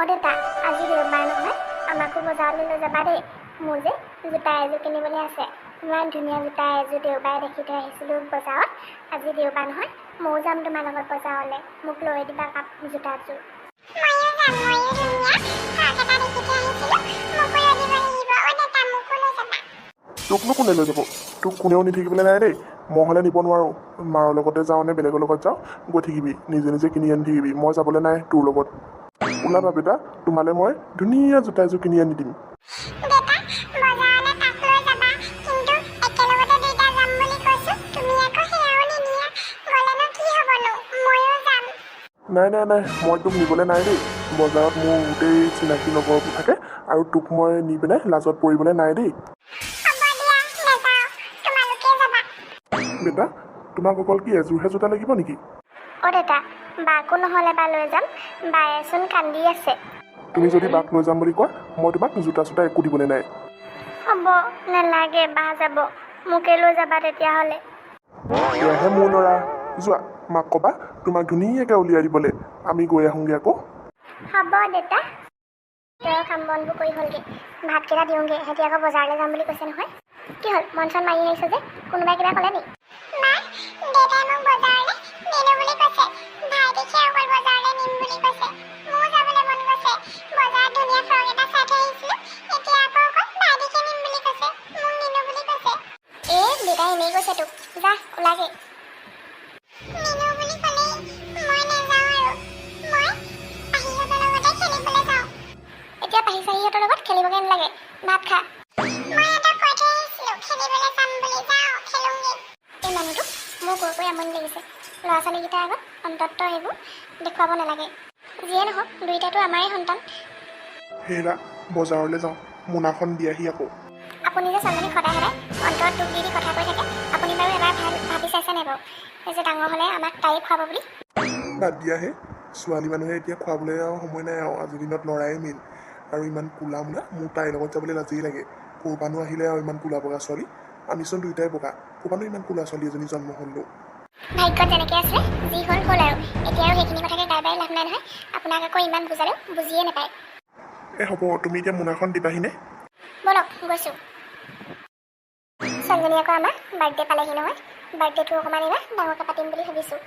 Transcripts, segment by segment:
দেউতা আজি দেওবাৰ নহয় আমাকো বজাৰলৈ লৈ যাবা দেই মোৰ যে জোতা এযোৰ কিনিবলৈ আছে ইমান ধুনীয়া জোতা এযোৰ দেওবাৰে দেখি থৈ আহিছিলোঁ বজাৰত আজি দেওবাৰ নহয় ময়ো যাম তোমাৰ লগত বজাৰলৈ মোক লৈ দিবা জোতাযোৰ তোকনো কোনে লৈ যাব তোক কোনেও নি থাকিবলৈ নাই দেই মই হ'লে নিব নোৱাৰোঁ মাৰ লগতে যাওঁ নে বেলেগৰ লগত যাওঁ গৈ থাকিবি নিজে নিজে কিনি আনি থাকিবি মই যাবলৈ নাই তোৰ লগত ওলাবা বেটা তোমালৈ মই ধুনীয়া জোতা এযোৰ কিনি আনি দিম নাই নাই নাই মই তোক নিবলৈ নাই দেই বজাৰত মোৰ গোটেই চিনাকি লগৰবোৰ থাকে আৰু তোক মই নি পিনে লাজত পৰিবলৈ নাই দেই বেটা তোমাক অকল কি এযোৰহে জোতা লাগিব নেকি দেউতা বাকো নহ'লে বা লৈ যাম বায়েচোন কান্দি আছে তুমি যদি বাক লৈ যাম বুলি কোৱা মই তোমাক জোতা চোতা একো দিবলৈ নাই হ'ব নালাগে বা যাব মোকে লৈ যাবা তেতিয়াহ'লে এয়াহে মোৰ ল'ৰা যোৱা মাক ক'বা তোমাক ধুনীয়াকৈ উলিয়াই দিবলৈ আমি গৈ আহোঁগৈ আকৌ হ'ব দেউতা তেওঁ কাম বনবোৰ কৰি হ'লগৈ ভাতকেইটা দিওঁগৈ সিহঁতি আকৌ বজাৰলৈ যাম বুলি কৈছে নহয় কি হ'ল মন চন মাৰি আহিছে যে কোনোবাই কিবা ক'লে নেকি দেউতাই মোক বজাৰলৈ নিনো বুলি কৈছে ভাইটিকে অকল বজাৰলৈ নিম বুলি কৈছে মোৰো যাবলৈ মন গৈছে বজাৰত ধুনীয়া ফ্ৰক এটা চাই থৈ আহিছিলোঁ এতিয়া আকৌ অকল ভাইটিকে নিম বুলি কৈছে মোক নিনো বুলি কৈছে দেউতাই এনেই কৈছে তোক যা ওলাগে নিনো বুলি ক'লেই মই নাযাওঁ আৰু মই পাহিহঁতৰ লগতে খেলিবলৈ যাওঁ এতিয়া পাহি চাহিহঁতৰ লগত খেলিবগৈ নালাগে ভাত খা মই এটা কৈ থৈ আহিছিলোঁ খেলিবলৈ যাম বুলি যাওঁ খেলোঁগৈ এই মানুহটোক মোৰ কৈ আমনি লাগিছে ল'ৰা ছোৱালীকেইটাৰ আগত অন্তত এইবোৰ দেখুৱাব নালাগে যিয়ে নহওক দুইটাতো আমাৰে সন্তান হেৰা বজাৰলৈ যাওঁ মোনাখন দিয়াহি আকৌ আপুনি যে ছোৱালীজনী সদায় সদায় অন্তৰত দুখ দি কথা কৈ থাকে আপুনি বাৰু এবাৰ ভাবি চাইছে নাই বাৰু যে ডাঙৰ হ'লে আমাক তাই খুৱাব বুলি বাদ দিয়াহে ছোৱালী মানুহে এতিয়া খুৱাবলৈ আৰু সময় নাই আৰু আজিৰ দিনত ল'ৰাই মেইন আৰু ইমান কোলা মোলা মোৰ তাইৰ লগত যাবলৈ লাজেই লাগে ক'ৰবানো আহিলে আৰু ইমান কোলা বগা ছোৱালী আমিচোন দুইটাই বগা ক'ৰবানো ইমান কোলা ছোৱালী এজনী জন্ম হ'লো ভাগ্যত যেনেকৈ আছিলে যি হ'ল আৰু এতিয়া আৰু সেইখিনি কথাকে গাই বাই লাভ নাই নহয় আপোনাক আকৌ ইমান বুজালেও বুজিয়ে নাপায় হ'ব তুমি এতিয়া মোনাখন দিবাহিনে বলক গৈছোঁ ছোৱালীজনী আকৌ আমাৰ বাৰ্থডে পালেহি নহয় বাৰ্থডেটো অকণমান এইবাৰ ডাঙৰকৈ পাতিম বুলি ভাবিছোঁ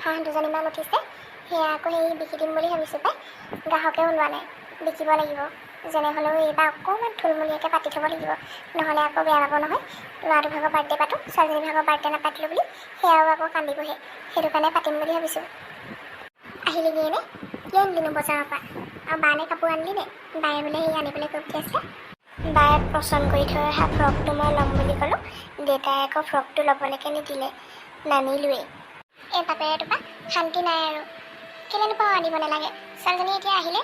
হাঁহ দুজনীমান উঠিছে সেয়া আকৌ সেই বিকি দিম বুলি ভাবিছোঁ পাই গ্ৰাহকে ওলোৱা নাই বিকিব লাগিব যেনে হ'লেও এইবাৰ অকণমান থুলমূলীয়াকৈ পাতি থ'ব লাগিব নহ'লে আকৌ বেয়া পাব নহয় ল'ৰাটো ভাগৰ বাৰ্থডে পাতোঁ ছোৱালীজনী ভাগৰ বাৰ্থডে নাপাতিলোঁ বুলি সেয়াও আকৌ কান্দিবহে সেইটো কাৰণে পাতিম বুলি ভাবিছোঁ আহিলিগিয়ে নে কি আনিলিনো বজাৰৰ পৰা আৰু বানে কাপোৰ আনিলি নে বায়ে বোলে সেই আনিবলৈ কৈ পঠিয়াইছে বায়ে পচন্দ কৰি থৈ অহা ফ্ৰকটো মই ল'ম বুলি ক'লোঁ দেউতাই আকৌ ফ্ৰকটো ল'বলৈকে নিদিলে নানিলোৱেই এই বাপেৰে তোমাৰ শান্তি নাই আৰু কেলেনো পাওঁ আনিব নালাগে ছোৱালীজনী এতিয়া আহিলে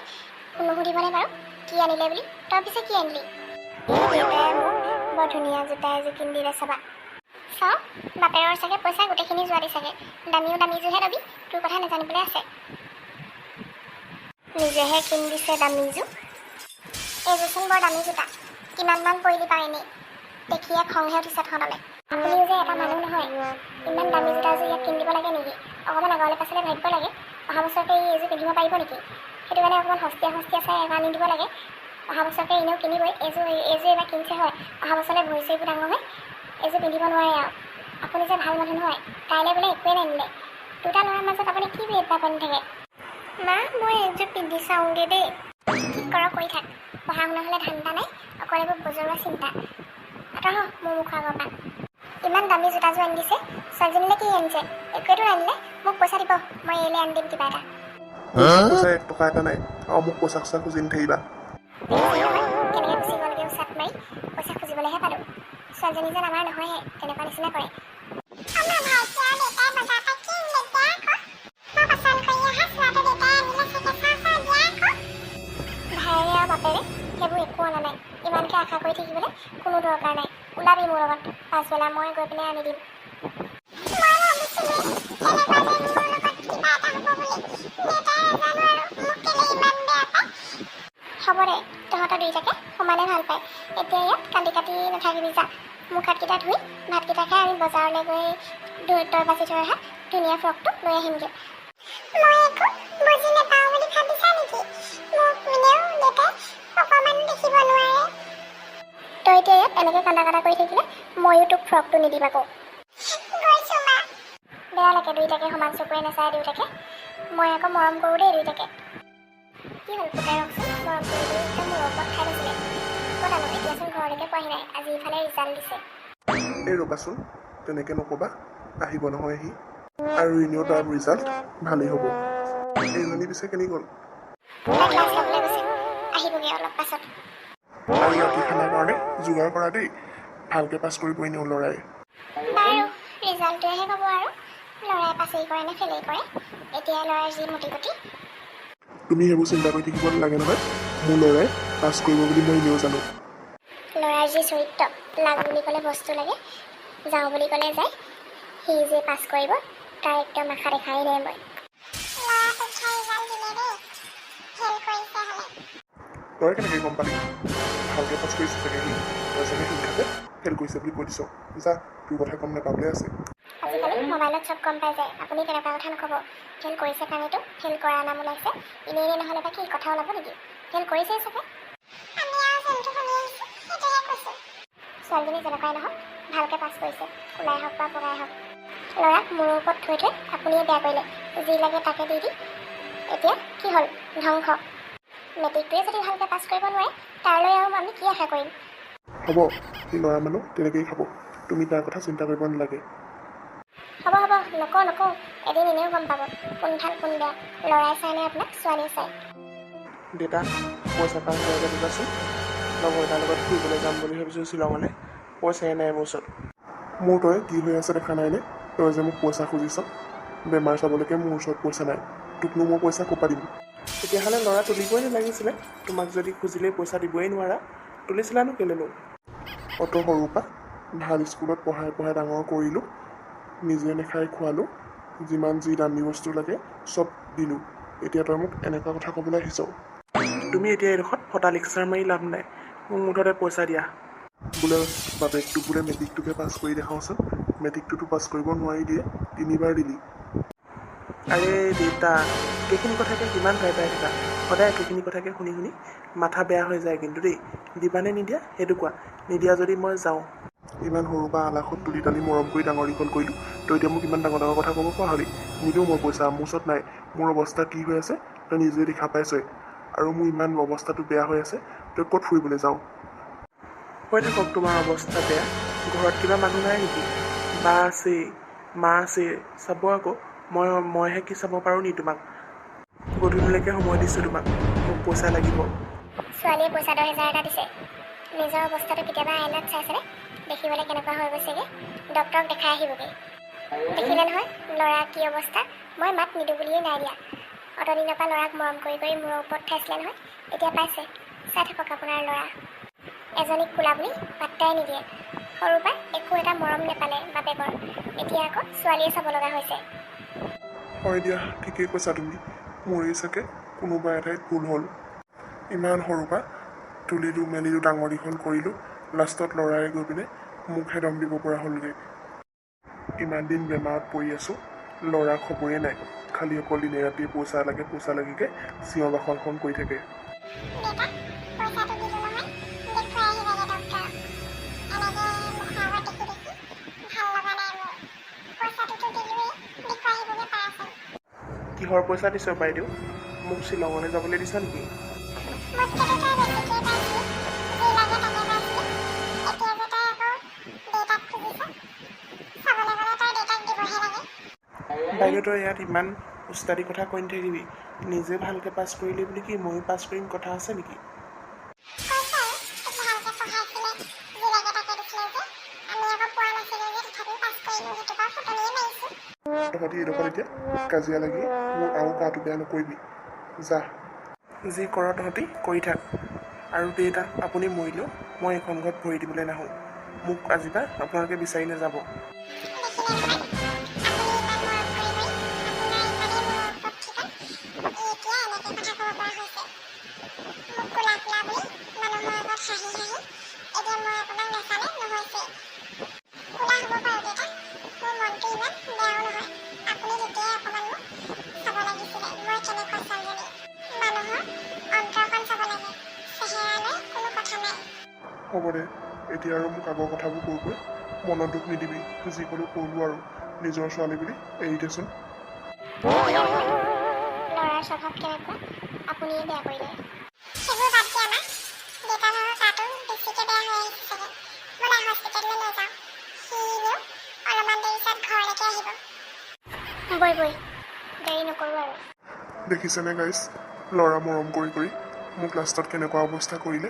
নুসুধিবনে বাৰু কি আনিলে বুলি তই পিছে কি আনিলি দেউতাই মোক বৰ ধুনীয়া জোতা এযোৰ কিনি দিলে চাবা চাওঁ বাপেৰৰ চাগে পইচা গোটেইখিনি যোৱা দি চাগে দামীযোৰহে ল'বি তোৰ কথা নাজানিবলৈ আছে নিজেহে কিনি দিছে দামীযোৰ এইযোৰচোন বৰ দামী জোতা কিমানমান পৰিলি পাই এনেই দেখিয়ে খংহে উঠিছে তহঁতলৈ আপুনিও যে এটা মানুহ নহয় ইমান দামী জোতাযোৰ ইয়াক কিনি দিব লাগে নেকি অকণমান আগলৈ পাছলৈ ভাবিব লাগে অহা বছৰতে এইযোৰ পিন্ধিব পাৰিব নেকি সেইটো কাৰণে অকণমান সস্তীয়া চাই এবাৰ আনি দিব লাগে অহা বছৰতে এনেও কিনিবই এইযোৰ এবাৰ কিনিছে হয় অহা বছৰলৈ ভৰি চৰিবোৰ ডাঙৰ হয় এইযোৰ পিন্ধিব নোৱাৰে আৰু আপুনি যে ভাল মানুহ নহয় কাইলৈ বোলে একোৱেই নানিলে দুটা ল'ৰাৰ মাজত আপুনি কি ভেদভাৱ আনি থাকে মা মই এইযোৰ পিন্ধি চাওঁগৈ দেই কি কৰ কৰি থাক পঢ়া শুনা হ'লে ধান্দা নাই অকল এইবোৰ বজৰুৱা চিন্তা আঁতৰ মোৰ মুখৰ আগৰ পৰা ইমান দামী জোতাযোৰ আনি দিছে ছোৱালীজনীলৈ কি আনিছে একোৱেতো নানিলে মোক পইচা দিব মই এইলৈ আনি দিম কিবা এটা পইচা 1 টকা এটা নাই আৰু মোক পইচা খুজি নাথাকিবা কেনেকৈ গুচি গ'লগৈ চাট মাৰি পইচা খুজিবলৈহে পালোঁ ছোৱালীজনী যেন আমাৰ নহয়হে তেনেকুৱা নিচিনা কৰে ভাইৰে আৰু বাপেৰে সেইবোৰ একো অনা নাই ইমানকৈ আশা কৰি থাকিবলৈ কোনো দৰকাৰ নাই ওলাবি মোৰ লগত পাছবেলা মই গৈ পিনে আনি দিম হ'ব দে তহঁতৰ দুইটাকে সমানে ভাল পায় এতিয়া ইয়াত কান্দি কাটি নাথাকিবি যা মুখ হাতকেইটা ধুই ভাতকেইটা খাই আমি বজাৰলৈ গৈ তই বাছি থৈ অহা ধুনীয়া ফ্ৰকটো লৈ আহিমগৈ মই একো বুজি নাপাওঁ বুলি ভাবিছা নেকি মোক এনেকৈ কান্দা কাটা কৰি থাকিলে ময়ো তোক ফ্ৰকটো নিদিম আকৌ। বেয়া লাগে দুইটাকে সমান চকুৰে নাচায় দুয়োটাকে। মই আকৌ মৰম কৰোঁ দেই দুইটাকে। কি হ'ল পুতাই ৰখচোন, মৰম কৰি কৰি একদম মূৰৰ ওপৰত খাই লৈছিলে। ক'ত আনো এতিয়াচোন ঘৰলৈকে পোৱাহি নাই, আজি ইফালে ৰিজাল্ট দিছে। এই ৰ'বাচোন, তেনেকৈ নক'বা, আহিব নহয় সি। আৰু এনেও তাৰ ৰিজাল্ট ভালেই হ'ব। এইজনী পিছে কেনি গ'ল? তাই ক্লাছ ল'বলৈ গৈছে, আহিবগৈ অলপ পাছত। আৰু ৰাতি খানাৰ কাৰণে যোগাৰ কৰা দেই, ভালকৈ পাছ কৰিব এনেও ল'ৰাই। বাৰু ৰিজাল্টটোৱেহে ক'ব আৰু ল'ৰাই পাছেই কৰে নে ফেলেই কৰে। এতিয়া ল'ৰাৰ যি মতি গতি। তুমি সেইবোৰ চিন্তা কৰি থাকিব নালাগে নহয়, মোৰ ল'ৰাই পাছ কৰিব বুলি মই এনেও জানো। ল'ৰাৰ যি চৰিত্ৰ, লাগ বুলি ক'লে বস্তু লাগে, যাওঁ বুলি ক'লে যায়। সি যে পাছ কৰিব তাৰ একদম আশা দেখাই নাই মই। তই কেনেকৈ গম পালি? ভালকৈ পাছ কৰিছে চাগে সি, তই চাগে শিক্ষাতে ফেইল কৰিছে বুলি কৈ দিছ। যা, তোৰ কথা গম নাপাবলৈ আছে। আজিকালি মোবাইলত চব গম পাই যায়, আপুনি তেনেকুৱা কথা নক'ব। ফেইল কৰিছে কাৰণেতো ফেইল কৰাৰ নাম ওলাইছে, এনেই এনেই নহ'লে বা কি কথা ওলাব নেকি? ফেইল কৰিছেই চাগে। ছোৱালীজনী যেনেকুৱাই নহওক ভালকৈ পাছ কৰিছে, কোলাই হওক বা বগাই হওক। ল'ৰাক মূৰৰ ওপৰত থৈ থৈ আপুনিয়ে বেয়া কৰিলে, যি লাগে তাকে দি দি এতিয়া কি হ'ল ধ্বংস। মেট্ৰিকটোৱে যদি ভালকৈ পাছ কৰিব নোৱাৰে তাৰলৈ আৰু আমি কি আশা কৰিম। হ'ব, সি ল'ৰা মানুহ তেনেকৈয়ে খাব, তুমি তাৰ কথা চিন্তা কৰিব নালাগে। হ'ব হ'ব, নকওঁ এদিন এনেও গম পাব কোন ভাল কোন বেয়া। ল'ৰাই চাই নে আপোনাক ছোৱালীয়ে চাই। দেউতা, পইচা 5,000 দিবাচোন, লগৰ এটাৰ লগত ফুৰিবলৈ যাম বুলি ভাবিছোঁ শ্বিলঙলৈ। পইচাই নাই মোৰ ওচৰত। মোৰ তই কি হৈ আছে দেখা নাইনে? তই যে মোক পইচা খুজিছ, বেমাৰ চাবলৈকে মোৰ ওচৰত পইচা নাই, তোকনো মই পইচা ক'ৰ পৰা দিম? তেতিয়াহ'লে ল'ৰা তুলিবই নালাগিছিলে, তোমাক যদি খুজিলেই পইচা দিবই নোৱাৰা, তুলিছিলানো কেলেনো? অত সৰুৰ পৰা ভাল স্কুলত পঢ়াই পঢ়াই ডাঙৰ কৰিলোঁ, নিজে নেখাই খোৱালোঁ, যিমান যি দামী বস্তু লাগে চব দিলোঁ। এতিয়া তই মোক এনেকুৱা কথা ক'বলৈ আহিছ? তুমি এতিয়া এইডোখৰত ফটা লেকচাৰ মাৰি লাভ নাই, মোক মুঠতে পইচা দিয়া। বোলে বাপেকটোক বোলে মেট্ৰিকটোকে পাছ কৰি দেখাওঁচোন, মেট্ৰিকটোতো পাছ কৰিব নোৱাৰি দিয়ে, 3বাৰ দিলি। আৰে দেউতা, একেখিনি কথাকে কিমান পাই থাকা, সদায় একেখিনি কথাকে শুনি শুনি মাথা বেয়া হৈ যায় কিন্তু দেই। দিবানে নিদিয়া সেইটো কোৱা, নিদিয়া যদি মই যাওঁ। ইমান সৰুৰ পৰা আলাসত তুলি তালি মৰম কৰি ডাঙৰ দীঘল কৰিলোঁ, তই এতিয়া মোক ইমান ডাঙৰ ডাঙৰ কথা ক'ব পৰা হ'লি। নিদিওঁ মই পইচা, মোৰ ওচৰত নাই। মোৰ অৱস্থা কি হৈ আছে তই নিজে দেখা পাইছই, আৰু মোৰ ইমান অৱস্থাটো বেয়া হৈ আছে, তই ক'ত ফুৰিবলৈ যাওঁ? হৈ থাকক তোমাৰ অৱস্থা বেয়া, ঘৰত কিবা মানুহ নাই নেকি? বা আছে, মা আছে, চাব আকৌ। মইহে কি চাব পাৰোঁ নি তোমাক? গধূলিলৈকে সময় দিছোঁ তোমাক, মোক পইচা লাগিব। ছোৱালীয়ে পইচা 10,000 এটা দিছে, নিজৰ অৱস্থাটো কেতিয়াবা আইনাত চাইছেনে? দেখিবলৈ কেনেকুৱা হৈ গৈছেগৈ, ডক্তৰক দেখাই আহিবগৈ। দেখিলে নহয় ল'ৰা কি অৱস্থা, মই মাত নিদিওঁ বুলিয়ে নাই দিয়া। অতদিনৰ পৰা ল'ৰাক মৰম কৰি কৰি মূৰৰ ওপৰত খাইছিলে নহয়, এতিয়া পাইছে। চাই থাকক আপোনাৰ ল'ৰা, এজনীক কোলা বুলি পাত্তাই নিদিয়ে। সৰুৰ পৰা একো এটা মৰম নেপালে বাপেকৰ, এতিয়া আকৌ ছোৱালীয়ে চাব লগা হৈছে। হয় দিয়া, ঠিকেই কৈছা তুমি, মোৰেই চাগে কোনোবা এঠাইত ভুল হ'ল। ইমান সৰুৰ পৰা তুলিলোঁ মেলিলোঁ ডাঙৰ দীঘল কৰিলোঁ, লাষ্টত ল'ৰাই গৈ পিনে মুখহে দম দিব পৰা হ'লগৈ। ইমান দিন বেমাৰত পৰি আছোঁ, ল'ৰা খবৰেই নাই, খালি অকল দিনে ৰাতিয়ে পইচা লাগেকৈ চিঞৰ বাখৰখন কৰি থাকে। কিহৰ পইচা দিছ বাইদেউ? মোক শ্বিলঙলৈ যাবলৈ দিছা নেকি? বাইদেউ তই ইয়াত ইমান উস্তাদি কথা কৈ নাথাকিবি, নিজে ভালকৈ পাছ কৰিলি বুলি কি ময়ো পাছ কৰিম কথা আছে নেকি? তহঁতি এইডোখৰত এতিয়া কাজিয়া লাগি মোৰ আৰু গাটো বেয়া নকৰিবি, যা যি কৰ তহঁতি কৰি থাক। আৰু দেউতা, আপুনি মৰিলেও মই এইখন ঘৰত ভৰি দিবলৈ নাহোঁ, মোক আজিৰ পৰা আপোনালোকে বিচাৰি নাযাব। হ'ব দে। এতিয়া আৰু মোক আগৰ কথাবোৰ কৈ মনত দুখ নিদিবি যি ক'লো ক'লো আৰু নিজৰ ছোৱালী বুলি এৰি দেচোন ল'ৰাৰ স্বভাৱ কেনেকুৱা আপুনিয়ে বেয়া কৰিলে সেইবোৰ বাদ দিয়া না দেউতা ভাগৰ গাটো বেছিকৈ বেয়া হৈ আহিছে চাগে ব'লা হস্পিটেললৈ লৈ যাওঁ সিও অলপমান দেৰি পিছত ঘৰলৈকে আহিব বৈ দেৰি নকৰোঁ আৰু দেখিছেনে গাইছ ল'ৰা মৰম কৰি মোক লাষ্টত কেনেকুৱা অৱস্থা কৰিলে